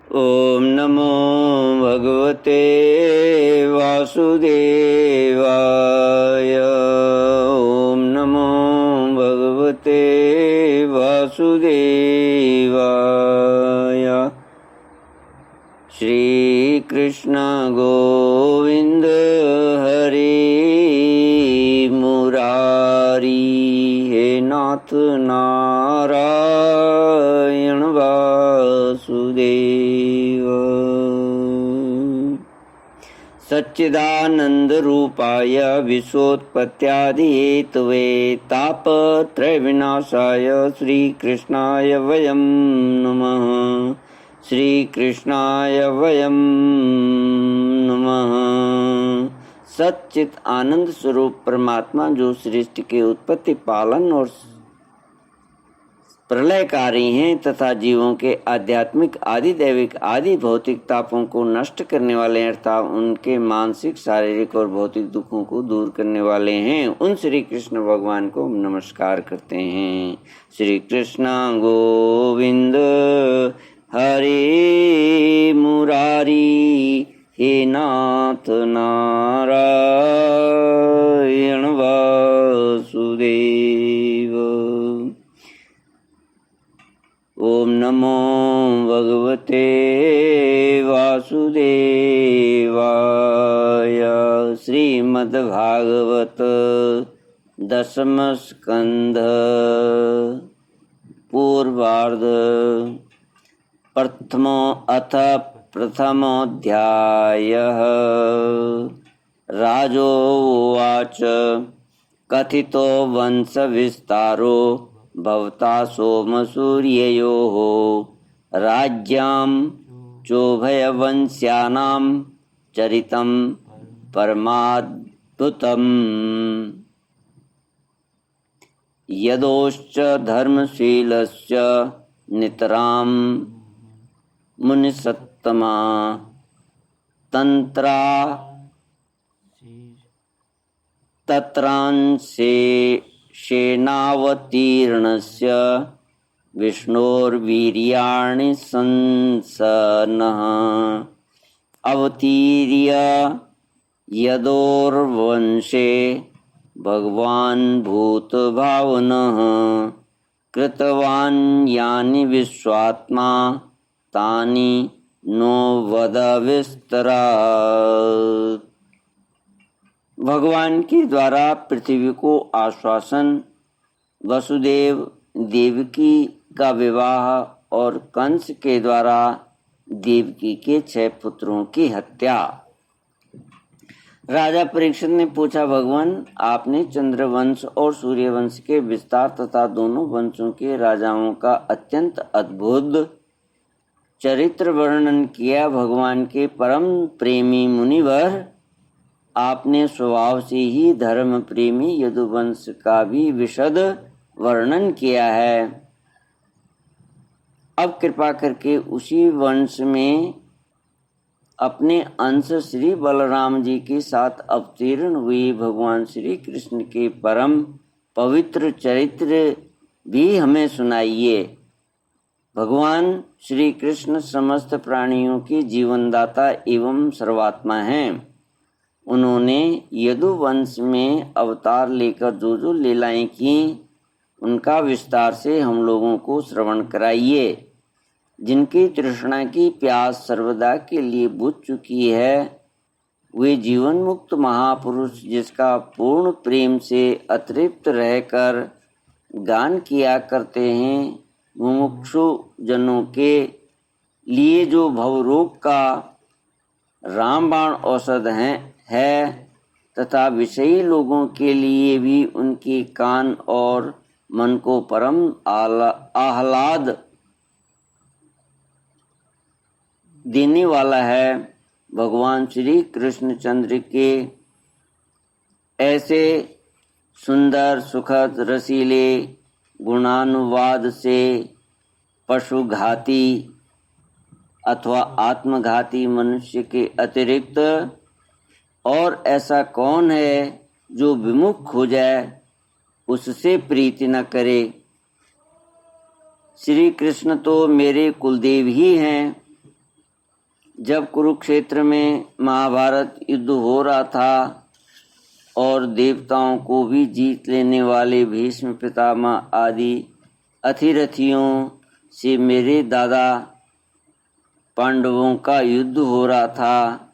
ओम नमो भगवते वासुदेवाय। ओम नमो भगवते वासुदेवाय। श्री कृष्ण गोविंद हरे मुरारी, हे नाथ नारायण वासुदेव। सच्चिदानंद रूपाय विश्वोत्पत्त्यादिहेतवे तापत्रय विनाशाय श्रीकृष्णाय वयं नमः। श्री कृष्णाय वयं नमः। सच्चित आनंद स्वरूप परमात्मा जो सृष्टि के उत्पत्ति, पालन और प्रलयकारी हैं तथा जीवों के आध्यात्मिक, आदि दैविक, आदि भौतिक तापों को नष्ट करने वाले हैं अर्थात उनके मानसिक, शारीरिक और भौतिक दुखों को दूर करने वाले हैं, उन श्री कृष्ण भगवान को हम नमस्कार करते हैं। श्री कृष्ण गोविंद हरे मुरारी, हे नाथ नारायण वासुदेव। ओम नमो भगवते वासुदेवाय। श्रीमद्भागवत दशम स्कंध पूर्वार्ध प्रथमोऽध्यायः। राजोवाच कथितो वंशविस्तारो भवता सोमसूर्ययोः राज्ञां चोभयवंश्यानां चरितं परमाद्भुतम्। यदोश्च धर्मशीलस्य नितरां मुनिसत्तमा तत्रांशेनावतीर्णस्य विष्णोर्वीर्याणि संसन्नः अवतीर्य यदोर्वंशे भगवान् भूतभावनः कृतवान् यानि विश्वात्मा तानि नो वद विस्तरात्। भगवान के द्वारा पृथ्वी को आश्वासन, वसुदेव देवकी का विवाह और कंस के द्वारा देवकी के 6 पुत्रों की हत्या। राजा परीक्षित ने पूछा, भगवान आपने चंद्रवंश और सूर्यवंश के विस्तार तथा दोनों वंशों के राजाओं का अत्यंत अद्भुत चरित्र वर्णन किया। भगवान के परम प्रेमी मुनिवर, आपने स्वभाव से ही धर्म प्रेमी यदुवंश का भी विशद वर्णन किया है। अब कृपा करके उसी वंश में अपने अंश श्री बलराम जी के साथ अवतीर्ण हुए भगवान श्री कृष्ण के परम पवित्र चरित्र भी हमें सुनाइए। भगवान श्री कृष्ण समस्त प्राणियों के जीवनदाता एवं सर्वात्मा हैं। उन्होंने यदुवंश में अवतार लेकर जो जो लीलाएं की, उनका विस्तार से हम लोगों को श्रवण कराइए। जिनकी तृष्णा की प्यास सर्वदा के लिए बुझ चुकी है, वे जीवन मुक्त महापुरुष जिसका पूर्ण प्रेम से अतृप्त रहकर गान किया करते हैं, मुमुक्षु जनों के लिए जो भवरोग का रामबाण औषध है तथा विषयी लोगों के लिए भी उनके कान और मन को परम आह्लाद देने वाला है। भगवान श्री कृष्णचंद्र के ऐसे सुंदर, सुखद, रसीले गुणानुवाद से पशुघाती अथवा आत्मघाती मनुष्य के अतिरिक्त और ऐसा कौन है जो विमुख हो जाए, उससे प्रीति न करे। श्री कृष्ण तो मेरे कुलदेव ही हैं। जब कुरुक्षेत्र में महाभारत युद्ध हो रहा था और देवताओं को भी जीत लेने वाले भीष्म पितामह आदि अथिरथियों से मेरे दादा पांडवों का युद्ध हो रहा था,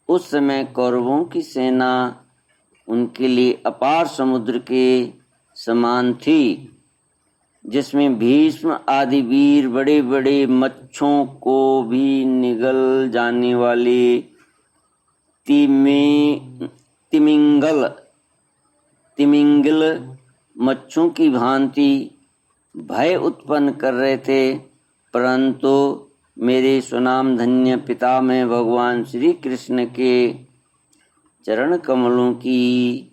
उस समय कौरवों की सेना उनके लिए अपार समुद्र के समान थी, जिसमें भीष्म आदि वीर बड़े बड़े मच्छों को भी निगल जाने वाले तिमिंगल मच्छों की भांति भय उत्पन्न कर रहे थे। परंतु मेरे सुनाम धन्य पिता में भगवान श्री कृष्ण के चरण कमलों की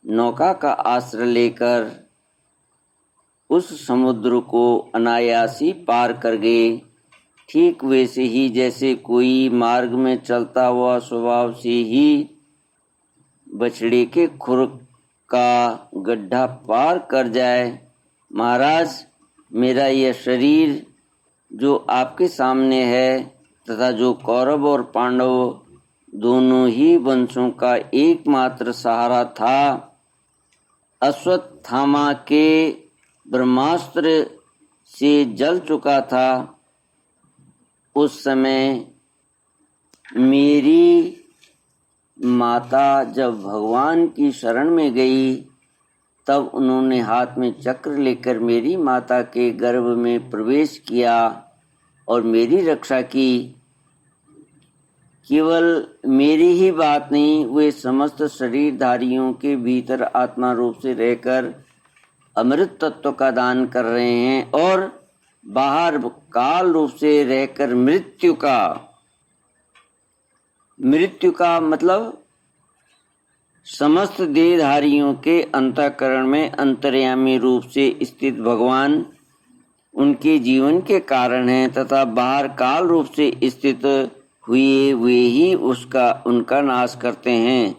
नौका का आश्रय लेकर उस समुद्र को अनायासी पार कर गए। ठीक वैसे ही जैसे कोई मार्ग में चलता हुआ स्वभाव से ही बछड़े के खुर का गड्ढा पार कर जाए। महाराज, मेरा यह शरीर जो आपके सामने है तथा जो कौरव और पांडव दोनों ही वंशों का एकमात्र सहारा था, अश्वत्थामा के ब्रह्मास्त्र से जल चुका था। उस समय मेरी माता जब भगवान की शरण में गई, तब उन्होंने हाथ में चक्र लेकर मेरी माता के गर्भ में प्रवेश किया और मेरी रक्षा की। केवल मेरी ही बात नहीं, वे समस्त शरीरधारियों के भीतर आत्मा रूप से रहकर अमृत तत्व का दान कर रहे हैं और बाहर काल रूप से रहकर मृत्यु का मतलब समस्त देहधारियों के अंतःकरण में अंतर्यामी रूप से स्थित भगवान उनके जीवन के कारण हैं तथा बाहर काल रूप से स्थित हुए वे ही उनका नाश करते हैं।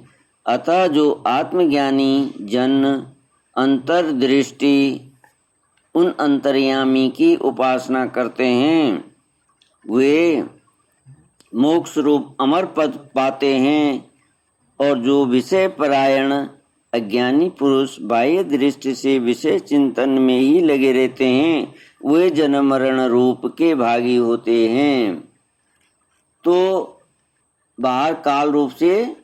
अतः जो आत्मज्ञानी जन अंतर्दृष्टि उन अंतर्यामी की उपासना करते हैं, वे मोक्ष रूप अमर पद पाते हैं। और जो विषय परायण अज्ञानी पुरुष बाह्य दृष्टि से विषय चिंतन में ही लगे रहते हैं, वे जन्म मरण रूप के भागी होते हैं। तो बाहर काल रूप से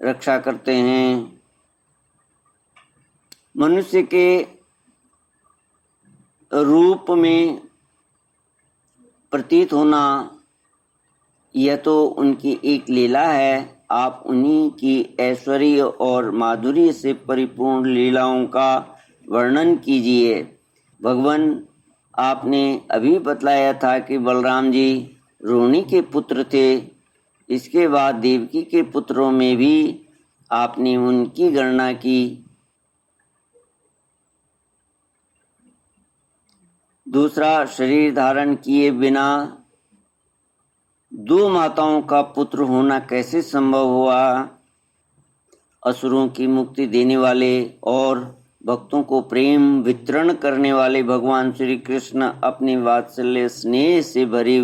रक्षा करते हैं। मनुष्य के रूप में प्रतीत होना यह तो उनकी एक लीला है। आप उन्हीं की ऐश्वर्य और माधुर्य से परिपूर्ण लीलाओं का वर्णन कीजिए। भगवान, आपने अभी बतलाया था कि बलराम जी रोहिणी के पुत्र थे। इसके बाद देवकी के पुत्रों में भी आपने उनकी गणना की। दूसरा, शरीर धारण किए बिना दो माताओं का पुत्र होना कैसे संभव हुआ? असुरों की मुक्ति देने वाले और भक्तों को प्रेम वितरण करने वाले भगवान श्री कृष्ण अपने वात्सल्य स्नेह से भरे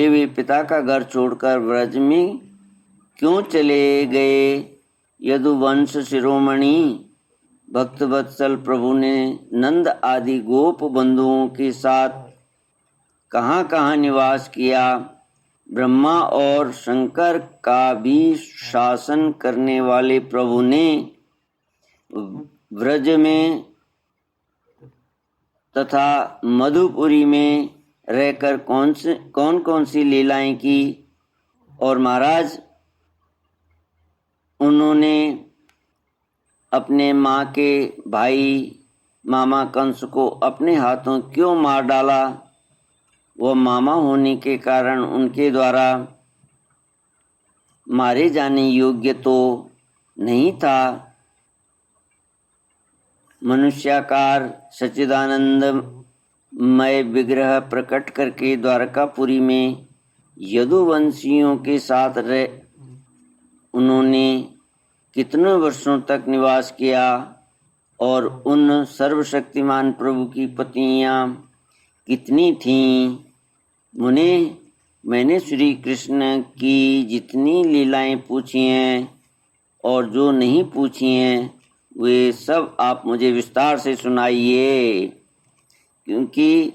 हुए पिता का घर छोड़कर व्रज में क्यों चले गए? यदुवंश शिरोमणि भक्त वत्सल प्रभु ने नंद आदि गोप बंधुओं के साथ कहाँ कहाँ निवास किया? ब्रह्मा और शंकर का भी शासन करने वाले प्रभु ने व्रज में तथा मधुपुरी में रहकर कौन कौन सी लीलाएं की? और महाराज, उन्होंने अपने माँ के भाई मामा कंस को अपने हाथों क्यों मार डाला? वह मामा होने के कारण उनके द्वारा मारे जाने योग्य तो नहीं था। मनुष्याकार सच्चिदानंदमय विग्रह प्रकट करके द्वारकापुरी में यदुवंशियों के साथ उन्होंने कितने वर्षों तक निवास किया और उन सर्वशक्तिमान प्रभु की पत्नियां कितनी थीं। मुने, मैंने श्री कृष्ण की जितनी लीलाएं पूछी हैं और जो नहीं पूछी हैं वे सब आप मुझे विस्तार से सुनाइए, क्योंकि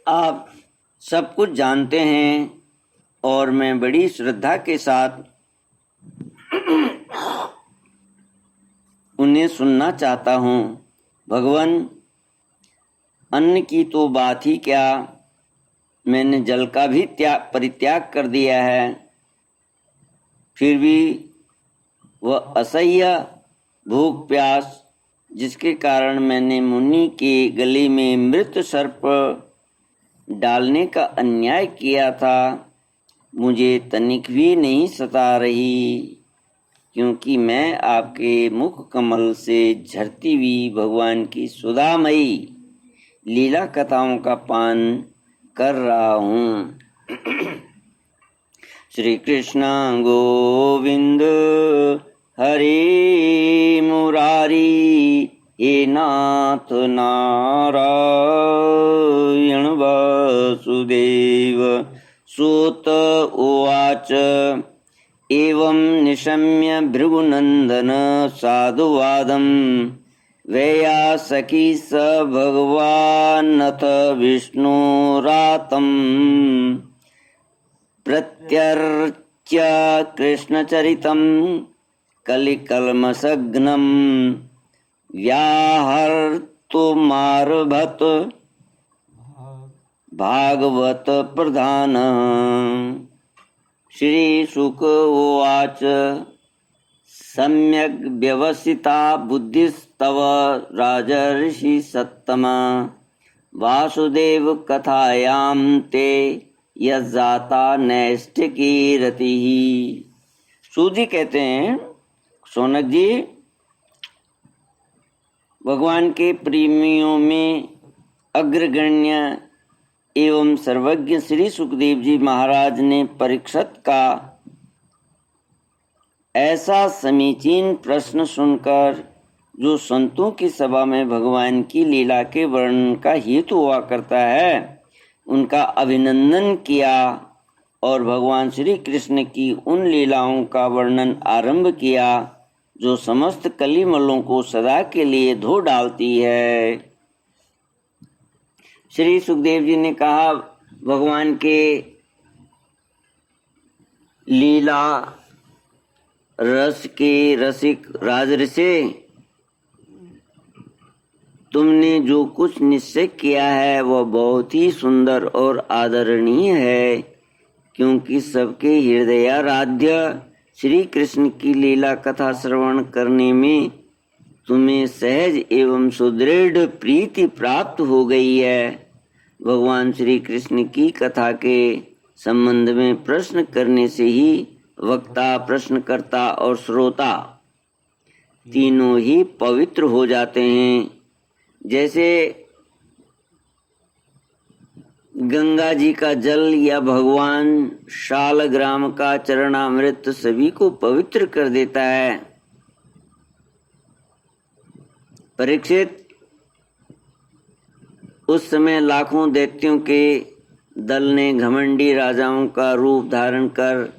आप सब कुछ जानते हैं और मैं बड़ी श्रद्धा के साथ उन्हें सुनना चाहता हूँ। भगवान, अन्न की तो बात ही क्या, मैंने जल का भी परित्याग कर दिया है, फिर भी वह असह्य भूख प्यास जिसके कारण मैंने मुनि के गले में मृत सर्प डालने का अन्याय किया था, मुझे तनिक भी नहीं सता रही, क्योंकि मैं आपके मुख कमल से झरती हुई भगवान की सुधामयी लीला कथाओं का पान कर रहा हूँ। श्री कृष्ण गोविंद हरे मुरारी, हे नाथ नारायण वासुदेव। सूत उवाच एवं निशम्य भृगुनंदन साधुवादं वैयासकी स भगवानथ विष्णुरातं प्रत्यर्च्य कृष्णचरितं कलिकल्मषघ्नं व्याहर्तुमारभत भागवत प्रधान। श्री शुक उवाच सम्यग् व्यवसिता बुद्धिस्तव राजर्षि सत्तमा, वासुदेव कथायां ते यज्जाता नैष्ठिकी रतिः। सूदी कहते हैं, शौनक जी, भगवान के प्रेमियों में अग्रगण्य एवं सर्वज्ञ श्री सुखदेव जी महाराज ने परीक्षित का ऐसा समीचीन प्रश्न सुनकर, जो संतों की सभा में भगवान की लीला के वर्णन का हेतु हुआ करता है, उनका अभिनंदन किया और भगवान श्री कृष्ण की उन लीलाओं का वर्णन आरंभ किया जो समस्त कलिमलों को सदा के लिए धो डालती है। श्री सुखदेव जी ने कहा, भगवान के लीला रस के रसिक राजर्षि, तुमने जो कुछ निश्चय किया है वह बहुत ही सुंदर और आदरणीय है, क्योंकि सबके हृदयाराध्य श्री कृष्ण की लीला कथा श्रवण करने में तुम्हें सहज एवं सुदृढ़ प्रीति प्राप्त हो गई है। भगवान श्री कृष्ण की कथा के संबंध में प्रश्न करने से ही वक्ता, प्रश्नकर्ता और श्रोता तीनों ही पवित्र हो जाते हैं। जैसे गंगा जी का जल या भगवान शालग्राम का चरणामृत सभी को पवित्र कर देता है। परीक्षित, उस समय लाखों दैत्यों के दल ने घमंडी राजाओं का रूप धारण कर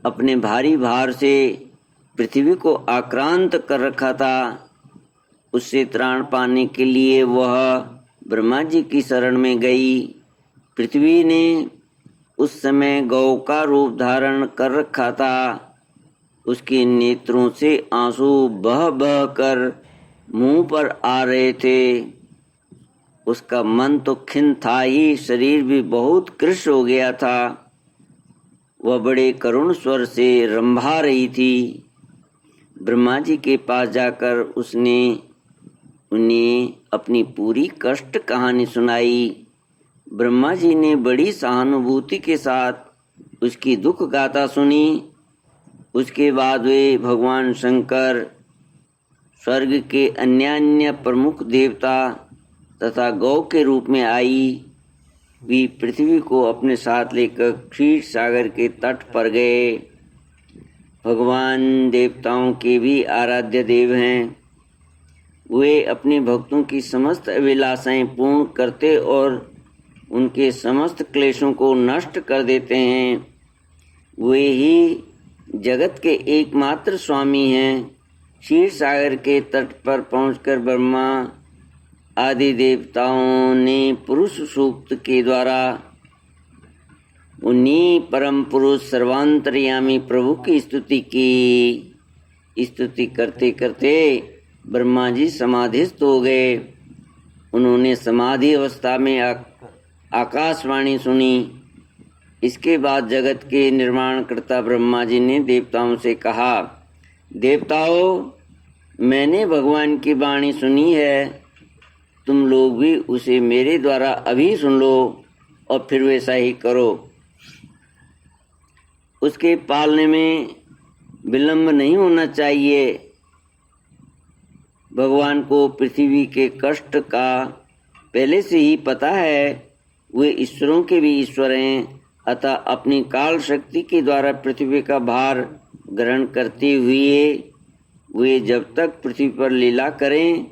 अपने भारी भार से पृथ्वी को आक्रांत कर रखा था। उससे त्राण पाने के लिए वह ब्रह्मा जी की शरण में गई। पृथ्वी ने उस समय गौ का रूप धारण कर रखा था। उसके नेत्रों से आंसू बह बह कर मुंह पर आ रहे थे। उसका मन तो खिन्न था ही, शरीर भी बहुत कृश हो गया था। वह बड़े करुण स्वर से रंभा रही थी। ब्रह्मा जी के पास जाकर उसने उन्हें अपनी पूरी कष्ट कहानी सुनाई। ब्रह्मा जी ने बड़ी सहानुभूति के साथ उसकी दुख गाथा सुनी। उसके बाद वे भगवान शंकर, स्वर्ग के अन्यान्य प्रमुख देवता तथा गौ के रूप में आई भी पृथ्वी को अपने साथ लेकर क्षीर सागर के तट पर गए। भगवान देवताओं के भी आराध्य देव हैं। वे अपने भक्तों की समस्त अभिलाषाएं पूर्ण करते और उनके समस्त क्लेशों को नष्ट कर देते हैं। वे ही जगत के एकमात्र स्वामी हैं। क्षीर सागर के तट पर पहुंचकर ब्रह्मा आदि देवताओं ने पुरुष सूक्त के द्वारा उन्हीं परम पुरुष सर्वांतर्यामी प्रभु की स्तुति की। स्तुति करते करते ब्रह्मा जी समाधिस्थ हो गए। उन्होंने समाधि अवस्था में आकाशवाणी सुनी। इसके बाद जगत के निर्माणकर्ता ब्रह्मा जी ने देवताओं से कहा, देवताओं, मैंने भगवान की वाणी सुनी है, तुम लोग भी उसे मेरे द्वारा अभी सुन लो और फिर वैसा ही करो। उसके पालने में विलंब नहीं होना चाहिए। भगवान को पृथ्वी के कष्ट का पहले से ही पता है। वे ईश्वरों के भी ईश्वर हैं, अतः अपनी काल शक्ति के द्वारा पृथ्वी का भार ग्रहण करते हुए वे जब तक पृथ्वी पर लीला करें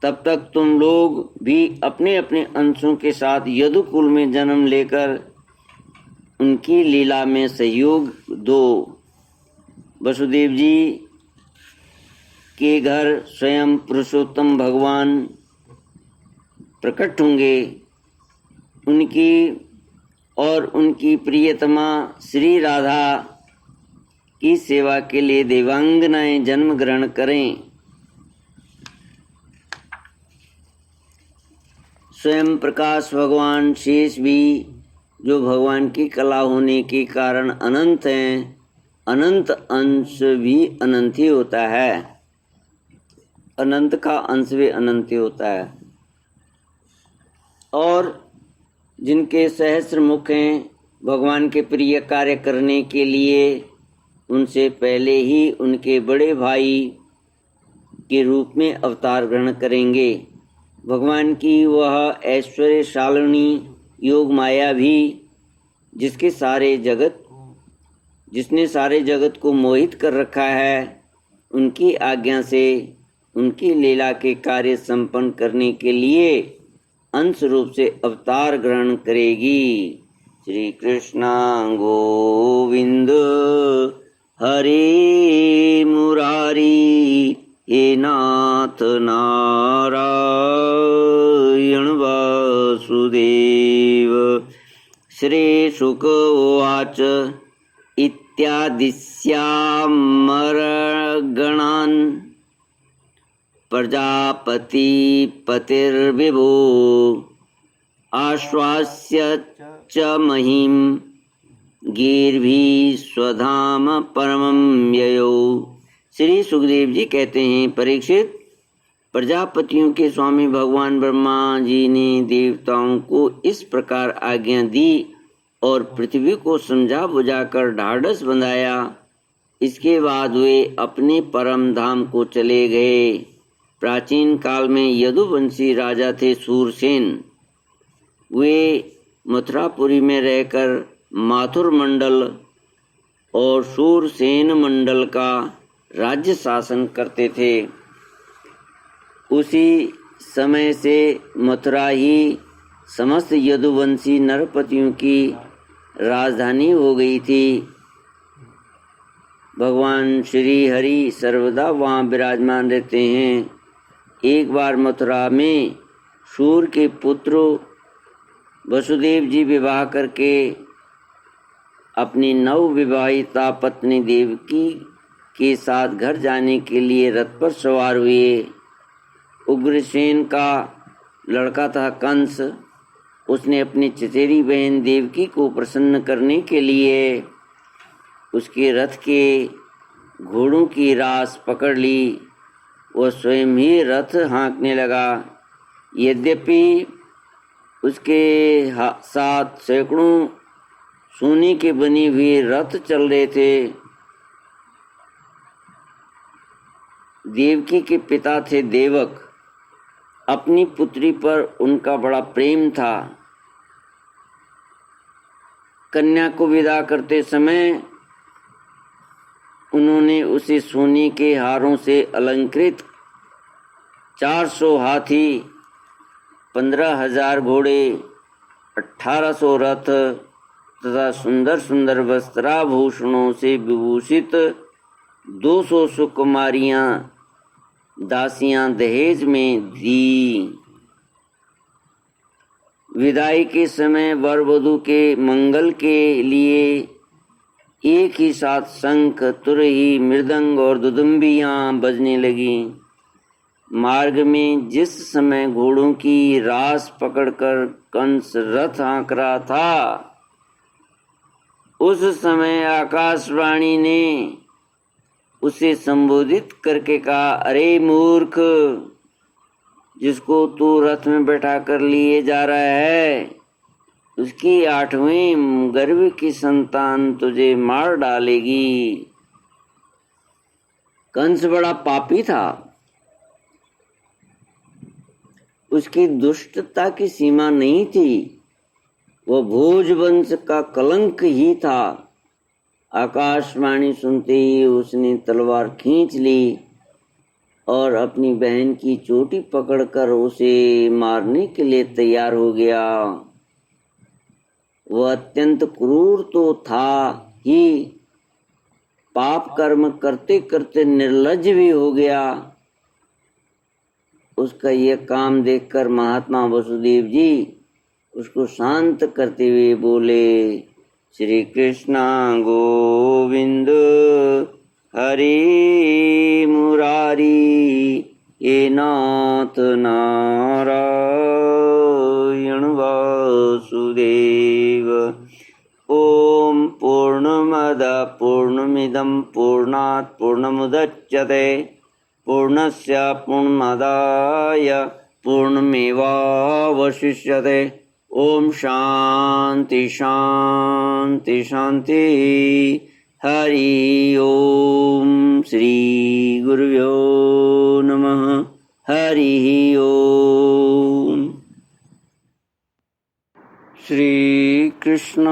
तब तक तुम लोग भी अपने अपने अंशों के साथ यदुकुल में जन्म लेकर उनकी लीला में सहयोग दो। वसुदेव जी के घर स्वयं पुरुषोत्तम भगवान प्रकट होंगे। उनकी प्रियतमा श्री राधा की सेवा के लिए देवांगनाएं जन्म ग्रहण करें। स्वयं प्रकाश भगवान शेष भी, जो भगवान की कला होने के कारण अनंत हैं, अनंत अंश भी अनंत ही होता है। अनंत का अंश भी अनंत ही होता है। और जिनके सहस्र मुख हैं, भगवान के प्रिय कार्य करने के लिए उनसे पहले ही उनके बड़े भाई के रूप में अवतार ग्रहण करेंगे। भगवान की वह ऐश्वर्यशालिनी योग माया भी जिसने सारे जगत को मोहित कर रखा है, उनकी आज्ञा से उनकी लीला के कार्य संपन्न करने के लिए अंश रूप से अवतार ग्रहण करेगी। श्री कृष्ण गोविंद हरे मुरारी, हे नाथ नारायण वासुदेव। श्री शुक उवाच इत्यादिस्यामरगणान् प्रजापतिपतिर्विभो आश्वास्य च महिं गीर्भिः स्वधाम परमं ययौ। श्री सुखदेव जी कहते हैं, परीक्षित, प्रजापतियों के स्वामी भगवान ब्रह्मा जी ने देवताओं को इस प्रकार आज्ञा दी और पृथ्वी को समझा बुझाकर ढाढ़स बंधाया। इसके बाद वे अपने परम धाम को चले गए। प्राचीन काल में यदुवंशी राजा थे सूरसेन। वे मथुरापुरी में रहकर माथुर मंडल और सूरसेन मंडल का राज्य शासन करते थे। उसी समय से मथुरा ही समस्त यदुवंशी नरपतियों की राजधानी हो गई थी। भगवान श्री हरि सर्वदा वहाँ विराजमान रहते हैं। एक बार मथुरा में सूर के पुत्र वसुदेव जी विवाह करके अपनी नवविवाहिता पत्नी देवकी के साथ घर जाने के लिए रथ पर सवार हुए। उग्रसेन का लड़का था कंस। उसने अपनी चचेरी बहन देवकी को प्रसन्न करने के लिए उसके रथ के घोड़ों की रास पकड़ ली। वह स्वयं ही रथ हाँकने लगा। यद्यपि उसके साथ सैकड़ों सोने के बनी हुई रथ चल रहे थे। देवकी के पिता थे देवक। अपनी पुत्री पर उनका बड़ा प्रेम था। कन्या को विदा करते समय उन्होंने उसे सोने के हारों से अलंकृत 400 हाथी, 15,000 घोड़े, 1800 रथ तथा सुंदर सुंदर वस्त्राभूषणों से विभूषित 200 सुकुमारियां दासियां दहेज में दी। विदाई के समय वर वधू के मंगल के लिए एक ही साथ शंख, तुरही, मृदंग और दुदुम्बियां बजने लगी। मार्ग में जिस समय घोड़ों की रास पकड़कर कंस रथ हाँक रहा था, उस समय आकाशवाणी ने उसे संबोधित करके कहा, अरे मूर्ख, जिसको तू रथ में बैठा कर लिए जा रहा है, उसकी 8वें गर्भ की संतान तुझे मार डालेगी। कंस बड़ा पापी था। उसकी दुष्टता की सीमा नहीं थी। वह भोजवंश का कलंक ही था। आकाशवाणी सुनते ही उसने तलवार खींच ली और अपनी बहन की चोटी पकड़कर उसे मारने के लिए तैयार हो गया। वह अत्यंत क्रूर तो था ही, पाप कर्म करते करते निर्लज्ज भी हो गया। उसका यह काम देखकर महात्मा वसुदेव जी उसको शांत करते हुए बोले, श्री कृष्ण गोविंद हरे मुरारी, ये नाथ नारायण वासुदेव। ओम पूर्णमद पूर्णमिदं पूर्णात् पूर्णमुदच्यते पूर्णस्य पूर्णमादाय पूर्णमेवावशिष्यते। ओम शांति शांति शांति। हरि ओम। श्री गुरुभ्यो नमः। हरि ओम। श्री कृष्ण